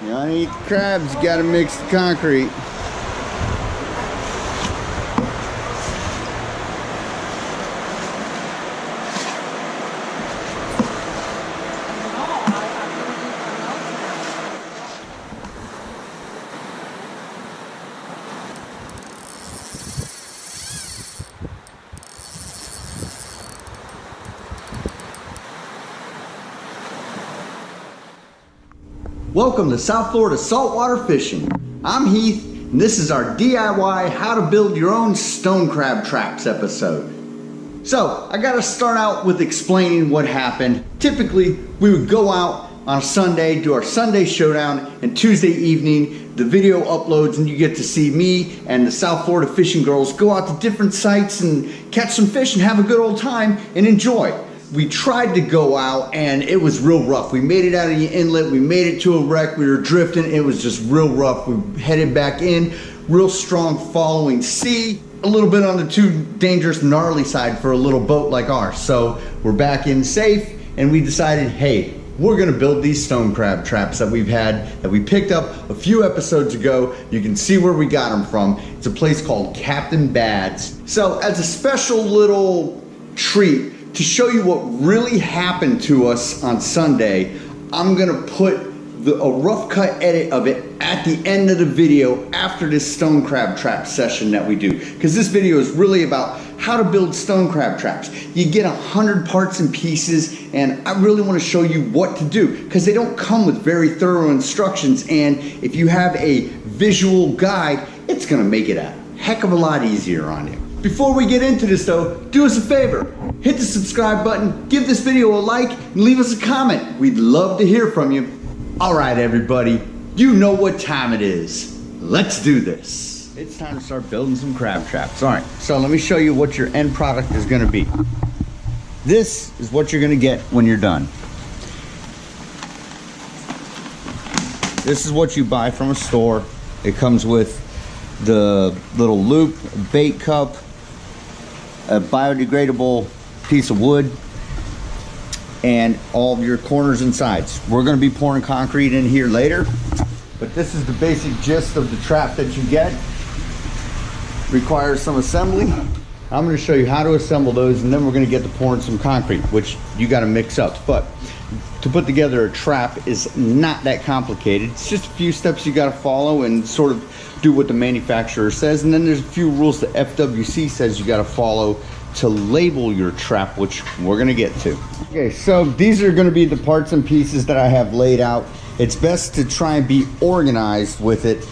You want to eat the crabs, you got to mix the concrete. Welcome to South Florida saltwater fishing. I'm Heath, and this is our DIY how to build your own stone crab traps episode. So, I gotta start out with explaining what happened. Typically, we would go out on a Sunday, do our Sunday showdown, and Tuesday evening, the video uploads and you get to see me and the South Florida fishing girls go out to different sites and catch some fish and have a good old time and enjoy. We tried to go out and it was real rough. We made it out of the inlet, we made it to a wreck, we were drifting, it was just real rough. We headed back in, real strong following sea, a little bit on the too dangerous gnarly side for a little boat like ours. So we're back in safe and we decided, hey, we're gonna build these stone crab traps that we picked up a few episodes ago. You can see where we got them from. It's a place called Captain Bad's. So as a special little treat, to show you what really happened to us on Sunday, I'm gonna put a rough cut edit of it at the end of the video after this stone crab trap session that we do. Because this video is really about how to build stone crab traps. You get 100 parts and pieces, and I really wanna show you what to do because they don't come with very thorough instructions, and if you have a visual guide, it's gonna make it a heck of a lot easier on you. Before we get into this though, do us a favor, hit the subscribe button, give this video a like, and leave us a comment. We'd love to hear from you. All right, everybody, you know what time it is. Let's do this. It's time to start building some crab traps. All right, so let me show you what your end product is gonna be. This is what you're gonna get when you're done. This is what you buy from a store. It comes with the little loop, bait cup, a biodegradable piece of wood, and all of your corners and sides. We're going to be pouring concrete in here later, but this is the basic gist of the trap that you get. Requires some assembly. I'm going to show you how to assemble those, and then we're going to get to pouring some concrete, which you got to mix up. But to put together a trap is not that complicated. It's just a few steps you got to follow and sort of do what the manufacturer says, and then there's a few rules the FWC says you got to follow to label your trap, which we're going to get to. Okay, so these are going to be the parts and pieces that I have laid out. It's best to try and be organized with it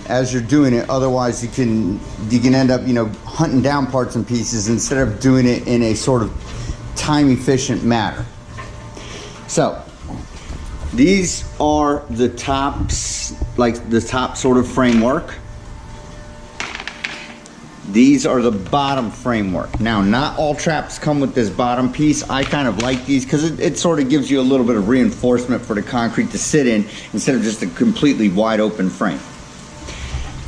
as you're doing it, otherwise you can end up, you know, hunting down parts and pieces instead of doing it in a sort of time efficient manner. So these are the tops, like the top sort of framework. These are the bottom framework. Now, not all traps come with this bottom piece. I kind of like these because it sort of gives you a little bit of reinforcement for the concrete to sit in instead of just a completely wide open frame.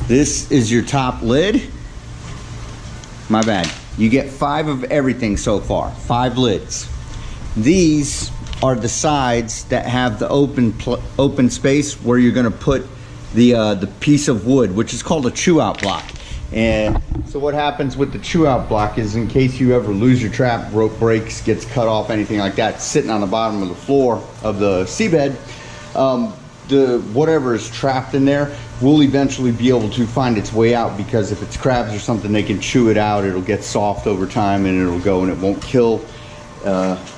This is your top lid. My bad. You get 5 of everything so far, 5 lids. These are the sides that have the open space where you're going to put the piece of wood, which is called a chew out block. And so what happens with the chew out block is, in case you ever lose your trap, rope breaks, gets cut off, anything like that, sitting on the bottom of the floor of the seabed, whatever is trapped in there will eventually be able to find its way out, because if it's crabs or something, they can chew it out. It'll get soft over time and it'll go, and it won't kill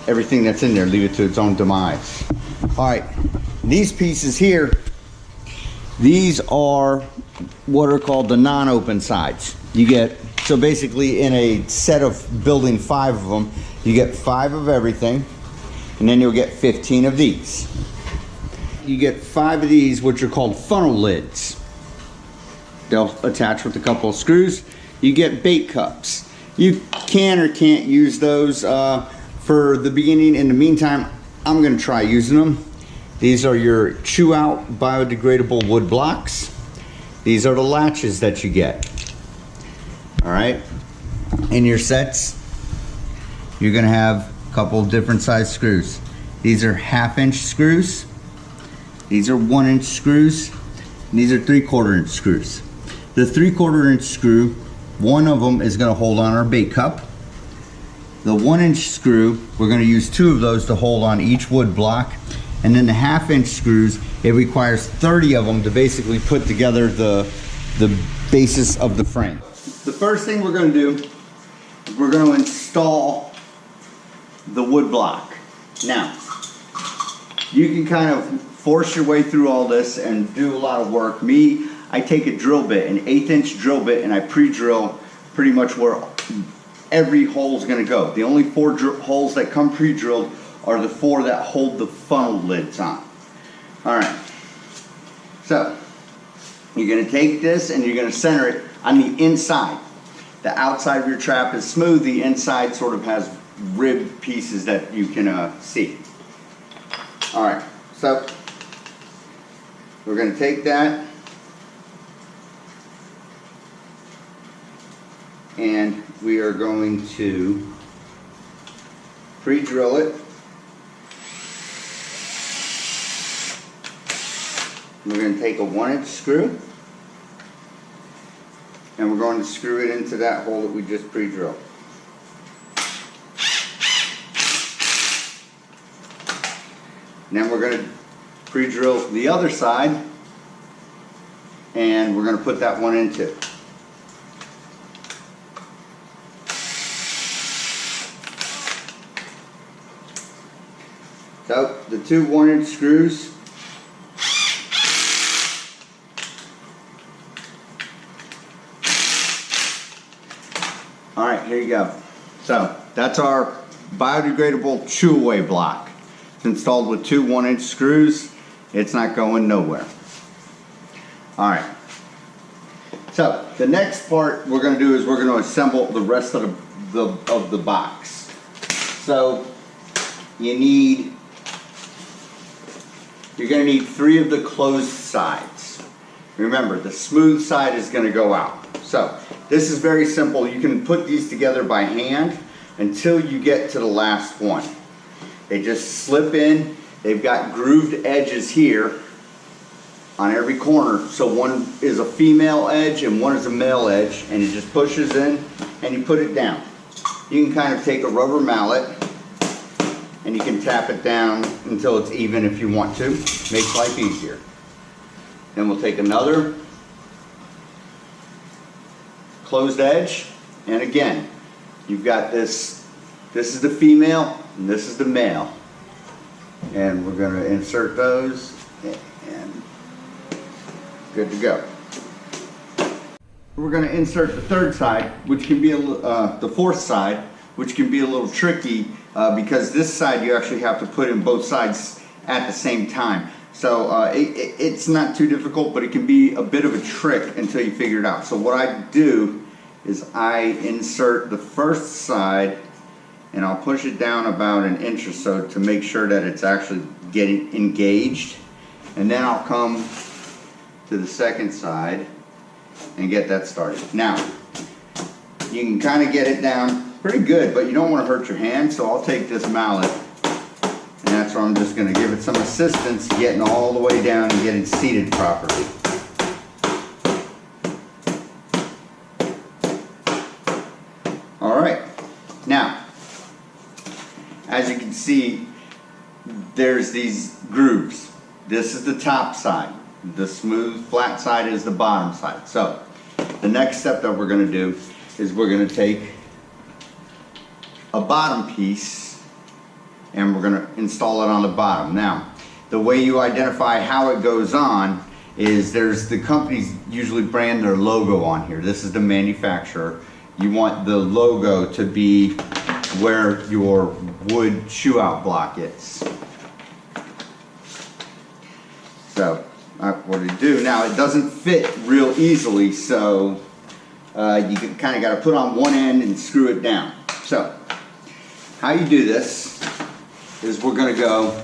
everything that's in there, leave it to its own demise. All right, these pieces here, these are what are called the non-open sides. You get, so basically in a set of building 5 of them, you get 5 of everything, and then you'll get 15 of these. You get 5 of these, which are called funnel lids. They'll attach with a couple of screws. You get bait cups. You can or can't use those for the beginning. In the meantime, I'm going to try using them. These are your chew out biodegradable wood blocks. These are the latches that you get. All right, in your sets, you're going to have a couple of different size screws. These are 1/2 inch screws. These are 1-inch screws, and these are 3/4 inch screws. The 3/4 inch screw, one of them is going to hold on our bait cup. The 1-inch screw, we're going to use 2 of those to hold on each wood block. And then the 1/2-inch screws, it requires 30 of them to basically put together the basis of the frame. The first thing we're going to do, we're going to install the wood block. Now, you can kind of force your way through all this and do a lot of work. Me, I take a drill bit, an 1/8-inch drill bit, and I pre-drill pretty much where every hole is going to go. The only 4 holes that come pre-drilled are the 4 that hold the funnel lids on. Alright, so you're going to take this and you're going to center it on the inside. The outside of your trap is smooth, the inside sort of has ribbed pieces that you can see. Alright, so we're going to take that and we are going to pre-drill it. We're going to take a 1-inch screw and we're going to screw it into that hole that we just pre-drilled. And then we're going to pre-drill the other side and we're going to put that one in too. So the 2 1-inch screws, alright, here you go. So that's our biodegradable chew away block. It's installed with 2 1-inch screws. It's not going nowhere. Alright, so the next part we're going to do is we're going to assemble the rest of the box. So you're going to need 3 of the closed sides. Remember, the smooth side is going to go out. So this is very simple. You can put these together by hand until you get to the last one. They just slip in. They've got grooved edges here on every corner. So one is a female edge and one is a male edge, and it just pushes in and you put it down. You can kind of take a rubber mallet and you can tap it down until it's even if you want to. Makes life easier. Then we'll take another closed edge, and again, you've got this is the female and this is the male. And we're going to insert those and good to go. We're going to insert the third side, which can be the fourth side, which can be a little tricky because this side you actually have to put in both sides at the same time. So it's not too difficult, but it can be a bit of a trick until you figure it out. So what I do is I insert the first side and I'll push it down about 1 inch or so to make sure that it's actually getting engaged. And then I'll come to the second side and get that started. Now, you can kind of get it down pretty good, but you don't want to hurt your hand, so I'll take this mallet and that's where I'm just going to give it some assistance getting all the way down and getting seated properly. Alright, now as you can see there's these grooves. This is the top side. The smooth flat side is the bottom side. So the next step that we're going to do is we're going to take a bottom piece and we're going to install it on the bottom. Now the way you identify how it goes on is there's the companies usually brand their logo on here. This is the manufacturer. You want the logo to be where your wood chew out block is. So what do you do? Now it doesn't fit real easily, so you kind of got to put on one end and screw it down. So how you do this is we're going to go,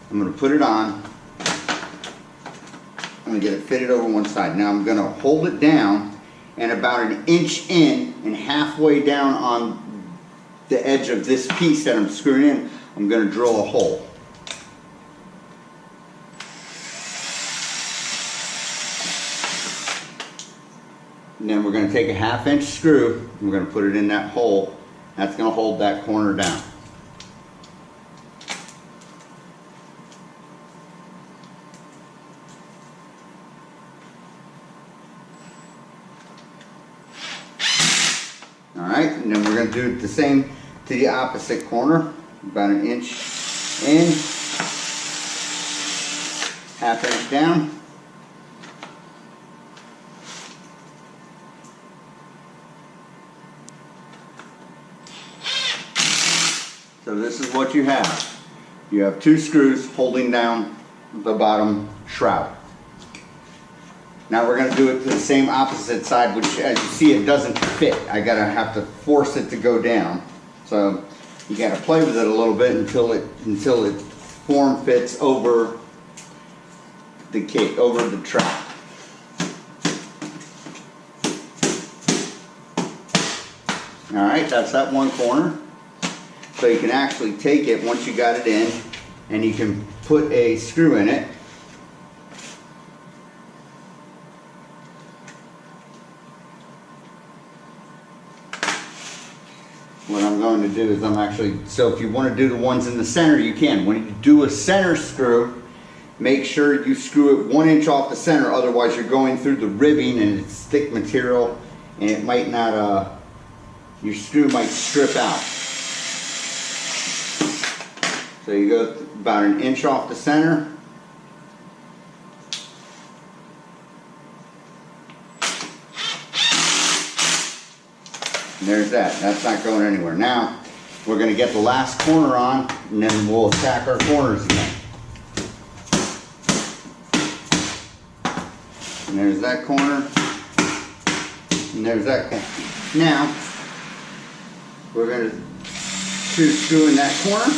I'm going to put it on, I'm going to get it fitted over one side. Now I'm going to hold it down and about 1 inch in and halfway down on the edge of this piece that I'm screwing in, I'm going to drill a hole. And then we're going to take a 1/2 inch screw, and we're going to put it in that hole. That's going to hold that corner down. Alright, and then we're going to do the same to the opposite corner, about 1 inch in, 1/2 inch down. So this is what you have. You have 2 screws holding down the bottom shroud. Now we're going to do it to the same opposite side, which as you see it doesn't fit. I have to force it to go down. So you got to play with it a little bit until it form fits over the cake, over the trap. Alright, that's that one corner. So you can actually take it once you got it in, and you can put a screw in it. What I'm going to do is so if you want to do the ones in the center, you can. When you do a center screw, make sure you screw it 1 inch off the center, otherwise you're going through the ribbing and it's thick material and it might not, your screw might strip out. So you go about 1 inch off the center. And there's that. That's not going anywhere. Now we're going to get the last corner on, and then we'll attack our corners again. And there's that corner. And there's that corner. Now we're going to screw in that corner.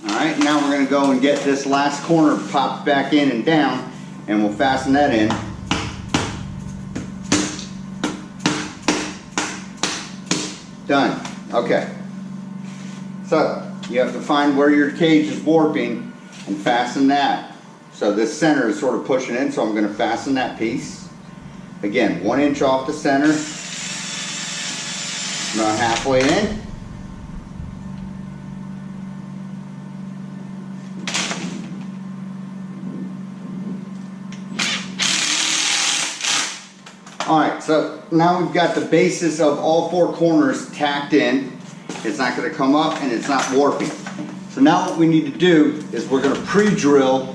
Alright, now we're going to go and get this last corner popped back in and down, and we'll fasten that in. Done. Okay. So, you have to find where your cage is warping and fasten that. So this center is sort of pushing in, so I'm going to fasten that piece. Again, 1 inch off the center. About halfway in. Alright, so now we've got the basis of all 4 corners tacked in. It's not going to come up and it's not warping. So now what we need to do is we're going to pre-drill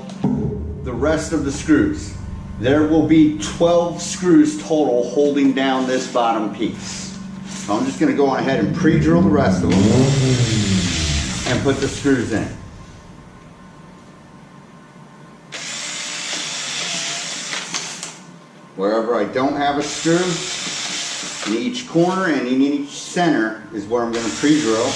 the rest of the screws. There will be 12 screws total holding down this bottom piece. So I'm just going to go on ahead and pre-drill the rest of them and put the screws in. Wherever I don't have a screw, in each corner and in each center is where I'm going to pre-drill.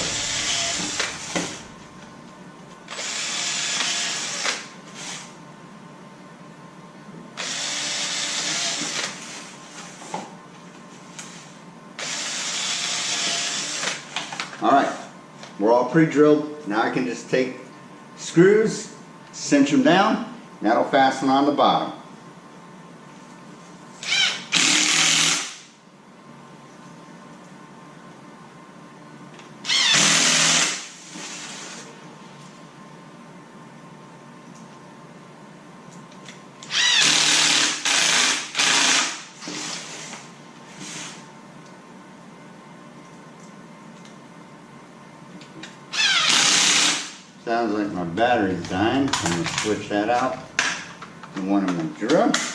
Alright, we're all pre-drilled. Now I can just take screws, cinch them down, and that'll fasten on the bottom. Sounds like my battery's dying. I'm going to switch that out to one of my drums.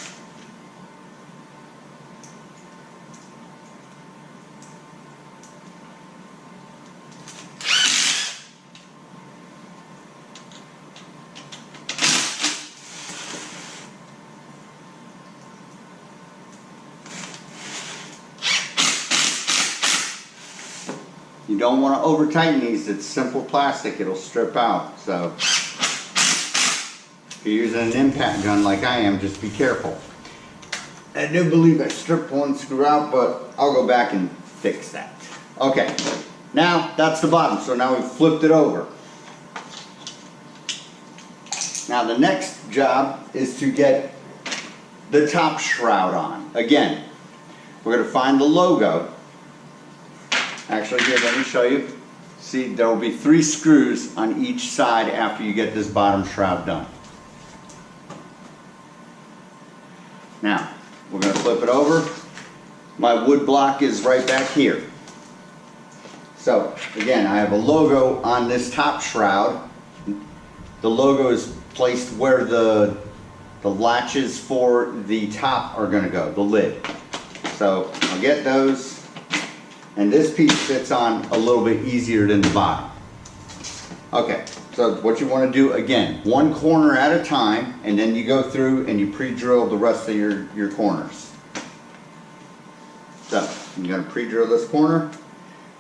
You don't want to over tighten these. It's simple plastic, it'll strip out. So if you're using an impact gun like I am, just be careful. I do believe I stripped one screw out, but I'll go back and fix that. Okay, Now that's the bottom, so now we've flipped it over. Now the next job is to get the top shroud on. Again, we're going to find the logo. Actually, here, let me show you. See, there will be 3 screws on each side after you get this bottom shroud done. Now, we're going to flip it over. My wood block is right back here. So, again, I have a logo on this top shroud. The logo is placed where the latches for the top are going to go, the lid. So, I'll get those. And this piece fits on a little bit easier than the bottom. Okay, so what you want to do, again, 1 corner at a time, and then you go through and you pre-drill the rest of your corners. So, I'm going to pre-drill this corner.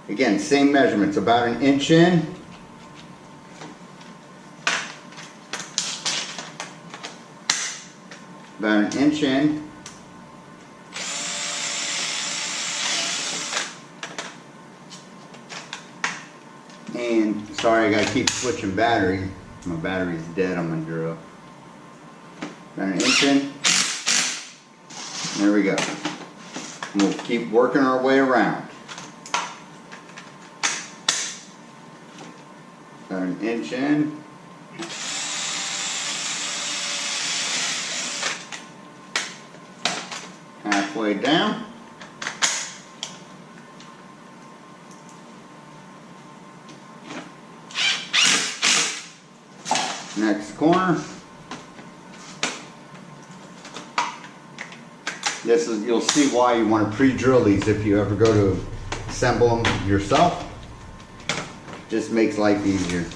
Again, same measurements, about 1 inch in. About 1 inch in. And sorry, I gotta keep switching battery. My battery's dead on my drill. About 1 inch in. There we go. And we'll keep working our way around. About 1 inch in. Halfway down. Next corner. This is, you'll see why you want to pre-drill these if you ever go to assemble them yourself. Just makes life easier.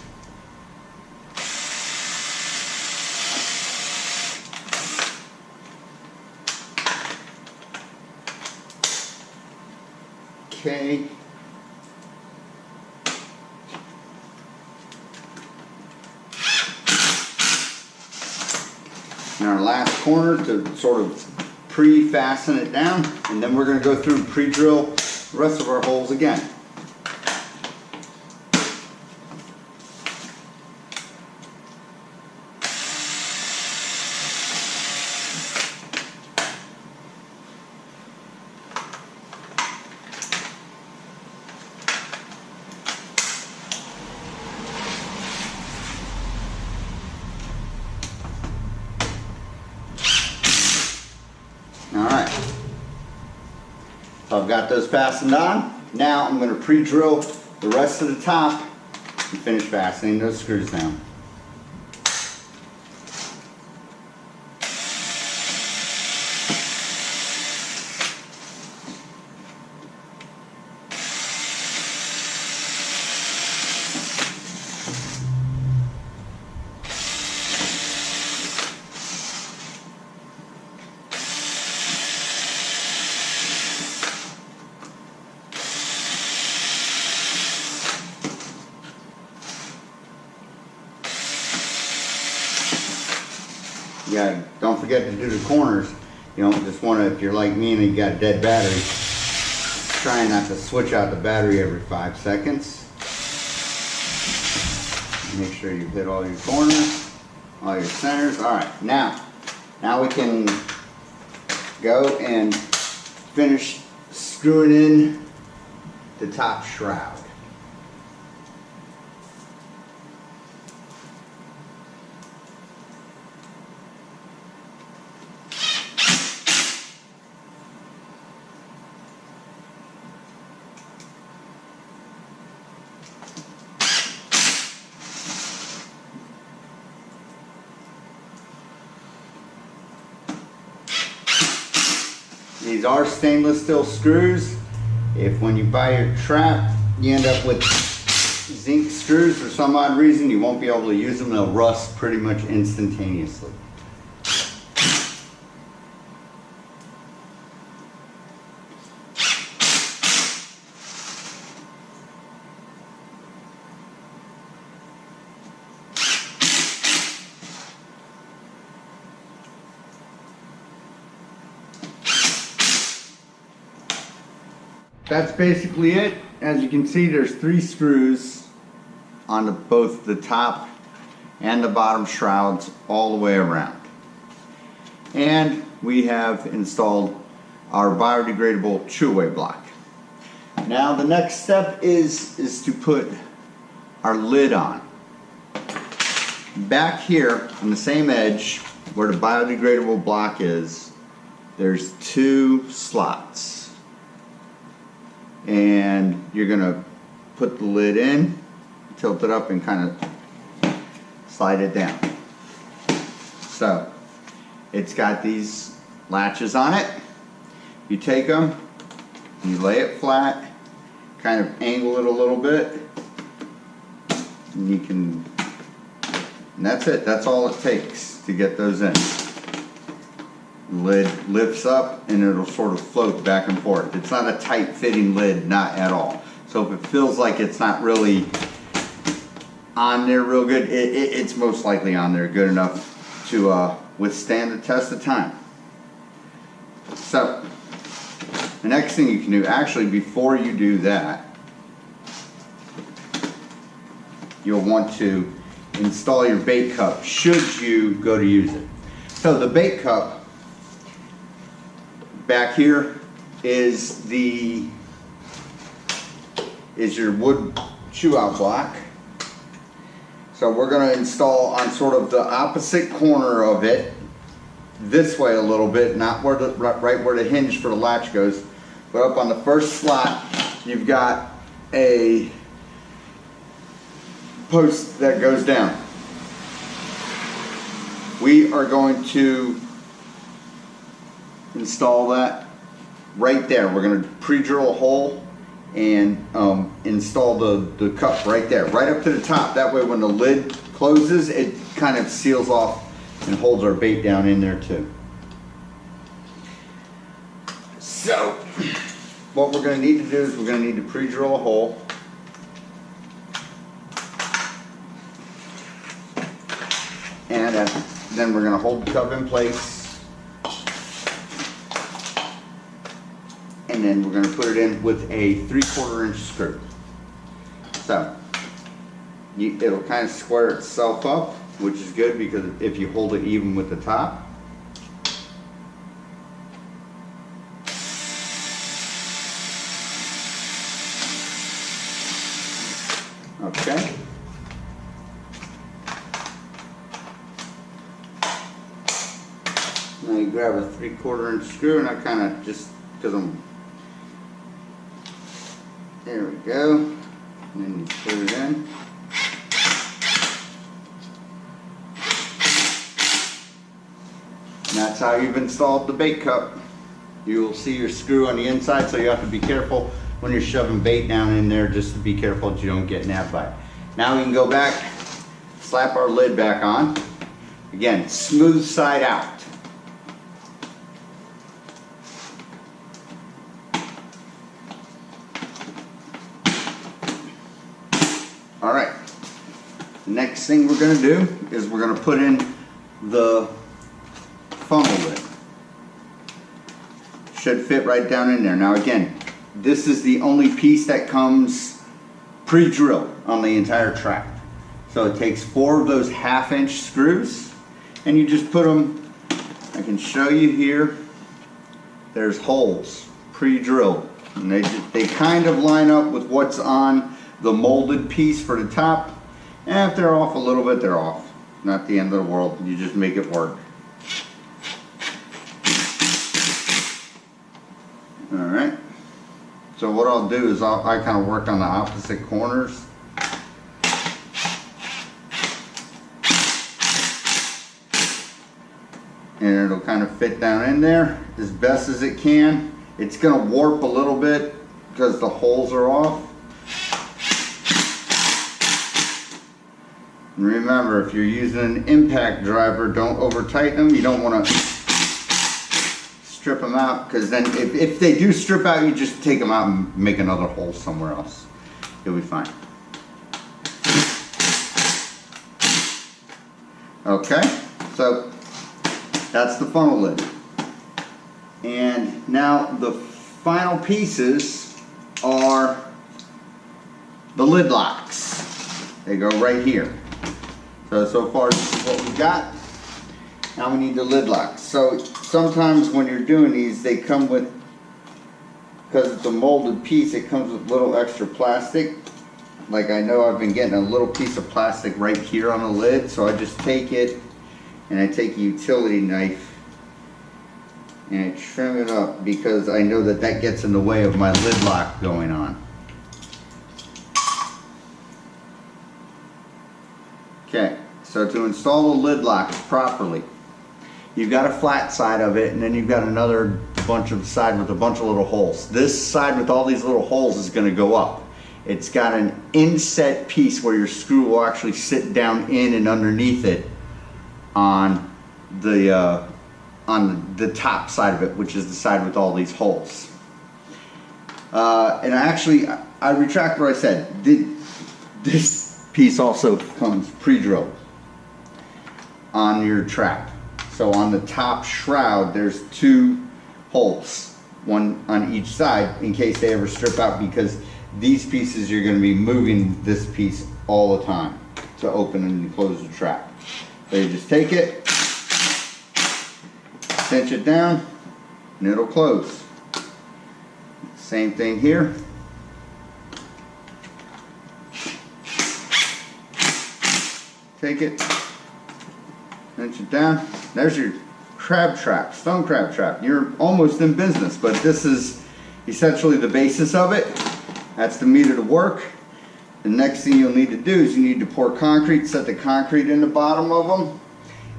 Okay. And our last corner to sort of pre-fasten it down, and then we're going to go through and pre-drill the rest of our holes again. Alright, so I've got those fastened on. Now I'm going to pre-drill the rest of the top and finish fastening those screws down. Yeah, don't forget to do the corners. You don't just want to, if you're like me and you got a dead battery, try not to switch out the battery every 5 seconds. Make sure you hit all your corners, all your centers. Alright, now we can go and finish screwing in the top shroud. These are stainless steel screws. If when you buy your trap you end up with zinc screws for some odd reason, you won't be able to use them. They'll rust pretty much instantaneously. that's basically it. As you can see, there's 3 screws on both the top and the bottom shrouds all the way around. And we have installed our biodegradable chew-away block. Now the next step is to put our lid on. Back here on the same edge where the biodegradable block is, there's 2 slots. And you're gonna put the lid in, tilt it up, and kind of slide it down. So it's got these latches on it. You take them, you lay it flat, kind of angle it a little bit, and you can, and that's it. That's all it takes to get those in. The lid lifts up and it'll sort of float back and forth. It's not a tight fitting lid, not at all. So if it feels like it's not really on there real good, it's most likely on there good enough to withstand the test of time. So the next thing you can do, actually before you do that, you'll want to install your bait cup should you go to use it. So the bait cup back here is your wood chew out block. So we're going to install on sort of the opposite corner of it, this way a little bit, not where right where the hinge for the latch goes, but up on the first slot you've got a post that goes down. We are going to install that right there. We're going to pre-drill a hole and install the cup right there, right up to the top. That way when the lid closes, it kind of seals off and holds our bait down in there too. So what we're going to need to do is we're going to need to pre-drill a hole. And then we're going to hold the cup in place. And then we're going to put it in with a 3/4 inch screw. So it'll kind of square itself up, which is good because if you hold it even with the top. Okay. Now you grab a 3/4 inch screw, and I kind of just, because there we go, and then you put it in. And that's how you've installed the bait cup. You will see your screw on the inside, so you have to be careful when you're shoving bait down in there, just to be careful that you don't get nabbed by it. Now we can go back, slap our lid back on. Again, smooth side out. Alright, next thing we're going to do is we're going to put in the funnel lid. Should fit right down in there. Now again, this is the only piece that comes pre-drilled on the entire trap. So it takes 4 of those 1/2 inch screws and you just put them, I can show you here, there's holes pre-drilled. And they kind of line up with what's on the molded piece for the top, and if they're off a little bit, they're off. Not the end of the world. You just make it work. Alright, so what I'll do is I kind of work on the opposite corners. And it'll kind of fit down in there as best as it can. It's going to warp a little bit because the holes are off. And remember, if you're using an impact driver, don't over tighten them. You don't want to strip them out, because then if they do strip out, you just take them out and make another hole somewhere else. You'll be fine. Okay, so that's the funnel lid. And now the final pieces are the lid locks. They go right here. So far this is what we got. Now we need the lid locks. So sometimes when you're doing these, they come with, because it's a molded piece, it comes with little extra plastic. Like I know I've been getting a little piece of plastic right here on the lid, so I just take it and I take a utility knife and I trim it up because I know that that gets in the way of my lid lock going on. Okay, so to install the lid locks properly, you've got a flat side of it and then you've got another bunch of side with a bunch of little holes. This side with all these little holes is going to go up. It's got an inset piece where your screw will actually sit down in and underneath it on the top side of it, which is the side with all these holes. And I retract what I said. This piece also comes pre-drilled on your trap. So on the top shroud, there's 2 holes, one on each side in case they ever strip out, because these pieces you're going to be moving this piece all the time to open and close the trap. So you just take it, cinch it down, and it'll close. Same thing here. Take it, cinch it down. There's your crab trap, stone crab trap. You're almost in business, but this is essentially the basis of it. That's the meat of the work. The next thing you'll need to do is you need to pour concrete, set the concrete in the bottom of them,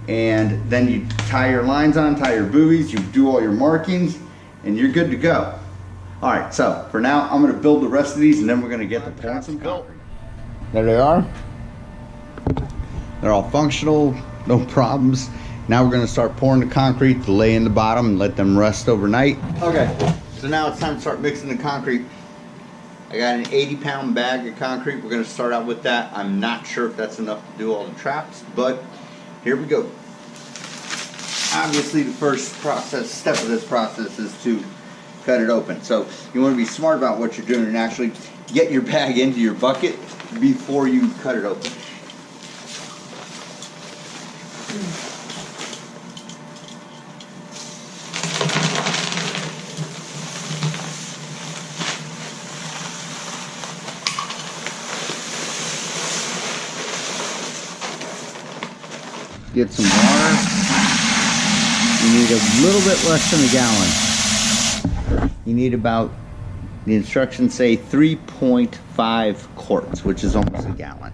and then you tie your lines on, tie your buoys, you do all your markings, and you're good to go. All right, so for now, I'm gonna build the rest of these and then we're gonna get the pouring some concrete. There they are. They're all functional, no problems. Now we're gonna start pouring the concrete to lay in the bottom and let them rest overnight. Okay, so now it's time to start mixing the concrete. I got an 80-pound bag of concrete. We're gonna start out with that. I'm not sure if that's enough to do all the traps, but here we go. Obviously the first step of this process is to cut it open. So you wanna be smart about what you're doing and actually get your bag into your bucket before you cut it open. Get some water. You need a little bit less than a gallon. You need about, the instructions say 3.5 quarts, which is almost a gallon.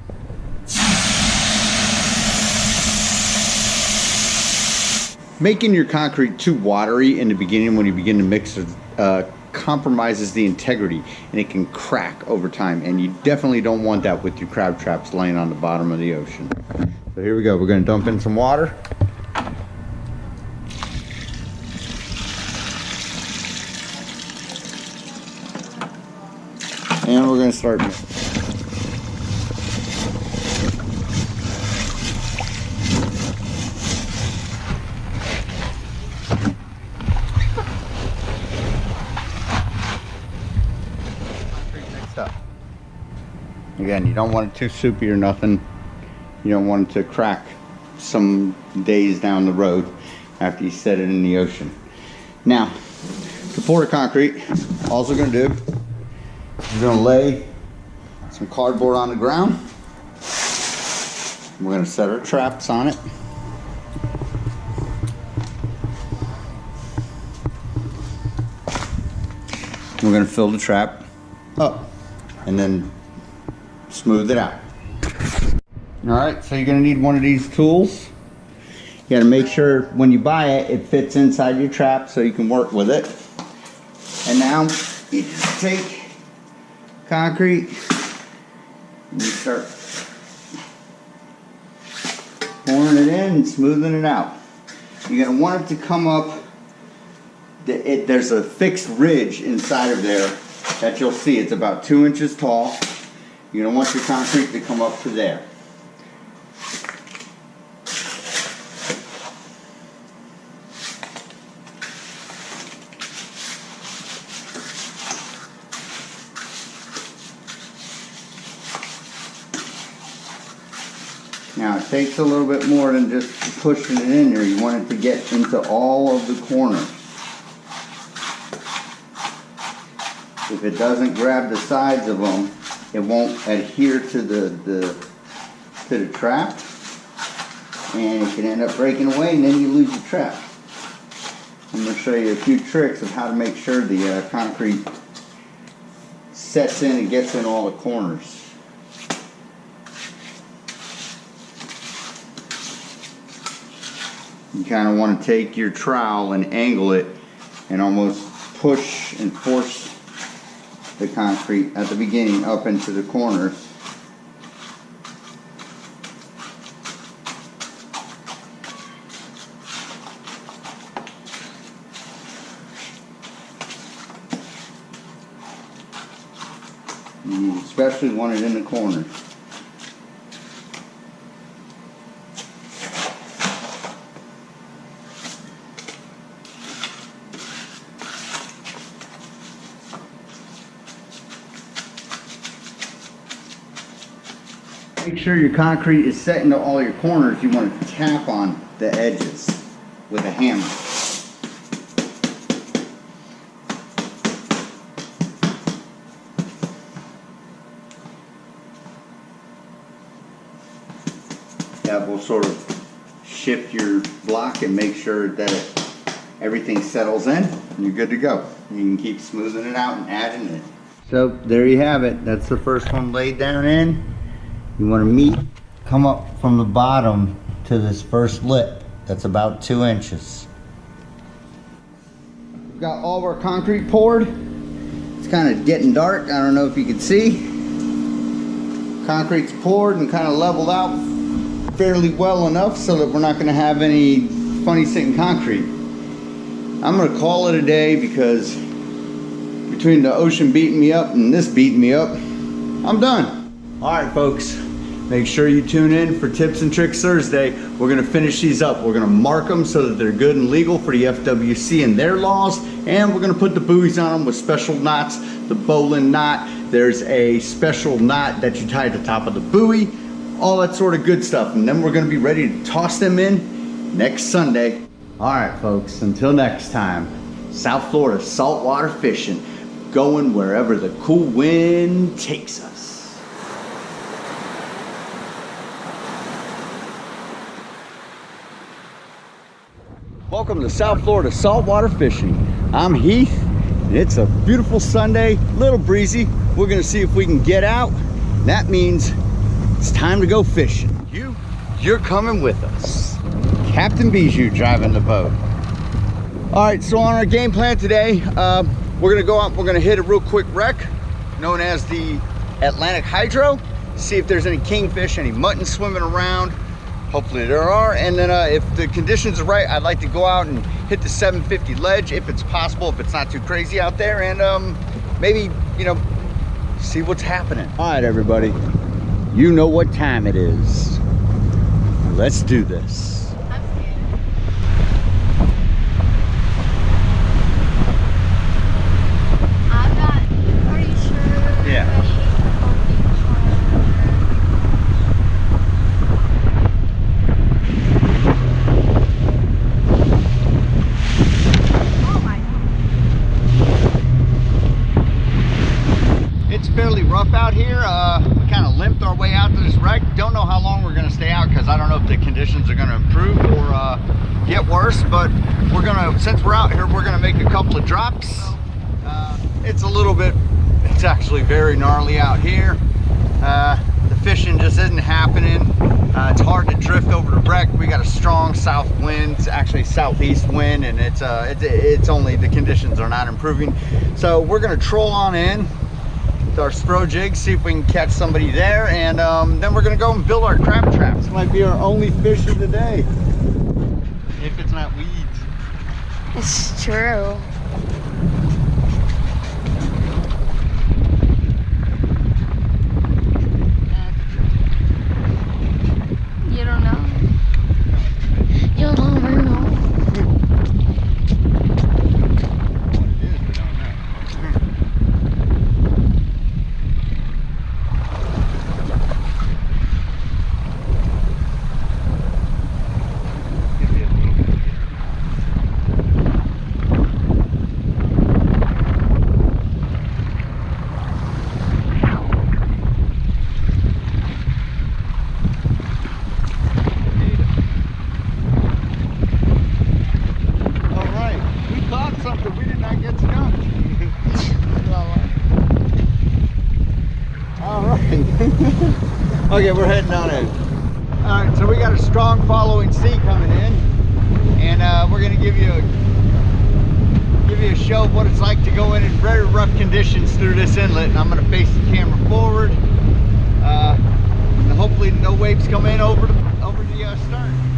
Making your concrete too watery in the beginning when you begin to mix compromises the integrity and it can crack over time, and you definitely don't want that with your crab traps laying on the bottom of the ocean. So here we go, we're going to dump in some water. And we're going to start mixing. Again, you don't want it too soupy or nothing. You don't want it to crack some days down the road after you set it in the ocean. Now, to pour the concrete, all we're going to do is we're going to lay some cardboard on the ground. We're going to set our traps on it. We're going to fill the trap up and then smooth it out. Alright, so you're going to need one of these tools. You got to make sure when you buy it, it fits inside your trap so you can work with it. And now you just take concrete and you start pouring it in and smoothing it out. You're going to want it to come up. There's a fixed ridge inside of there that you'll see. It's about 2 inches tall. You're going to want your concrete to come up to there. Now it takes a little bit more than just pushing it in there. You want it to get into all of the corners. If it doesn't grab the sides of them, it won't adhere to the trap, and it can end up breaking away, and then you lose your trap. I'm going to show you a few tricks of how to make sure the concrete sets in and gets in all the corners. You kind of want to take your trowel and angle it and almost push and force the concrete at the beginning up into the corners. You especially want it in the corners. Make sure your concrete is set into all your corners. You want to tap on the edges with a hammer. That will sort of shift your block and make sure that everything settles in and you're good to go. You can keep smoothing it out and adding it. So there you have it. That's the first one laid down in. You want to come up from the bottom to this first lip. That's about 2 inches. We've got all of our concrete poured. It's kind of getting dark. I don't know if you can see. Concrete's poured and kind of leveled out fairly well enough so that we're not going to have any funny sitting concrete. I'm going to call it a day because between the ocean beating me up and this beating me up, I'm done. All right, folks. Make sure you tune in for Tips and Tricks Thursday. We're gonna finish these up. We're gonna mark them so that they're good and legal for the FWC and their laws, and we're gonna put the buoys on them with special knots. The bowline knot, there's a special knot that you tie at the top of the buoy, all that sort of good stuff. And then we're gonna be ready to toss them in next Sunday. All right, folks, until next time, South Florida saltwater fishing, going wherever the cool wind takes us. Welcome to South Florida saltwater fishing. I'm Heath, and it's a beautiful Sunday, little breezy. We're gonna see if we can get out. That means it's time to go fishing. You're coming with us. Captain Bijou driving the boat. All right, so on our game plan today, we're gonna go out, we're gonna hit a real quick wreck known as the Atlantic Hydro, see if there's any kingfish, any mutton swimming around. Hopefully there are, and then if the conditions are right, I'd like to go out and hit the 750 ledge if it's possible, if it's not too crazy out there, and maybe, you know, see what's happening. All right, everybody, you know what time it is. Let's do this. I'm scared. I'm not pretty sure. Yeah. Fairly rough out here. We kind of limped our way out to this wreck. Don't know how long we're going to stay out because I don't know if the conditions are going to improve or get worse, but we're going to, since we're out here, we're going to make a couple of drops. It's a little bit, it's actually very gnarly out here. The fishing just isn't happening. It's hard to drift over the wreck. We got a strong south wind, it's actually southeast wind, and it's only, the conditions are not improving. So we're going to troll on in with our spro jig, see if we can catch somebody there, and then we're gonna go and build our crab traps. This might be our only fish of the day, if it's not weeds. It's true. You don't know. You'll never know. Okay, we're heading on in. All right, so we got a strong following sea coming in, and we're gonna give you a show of what it's like to go in very rough conditions through this inlet. And I'm gonna face the camera forward, and hopefully no waves come in over the stern.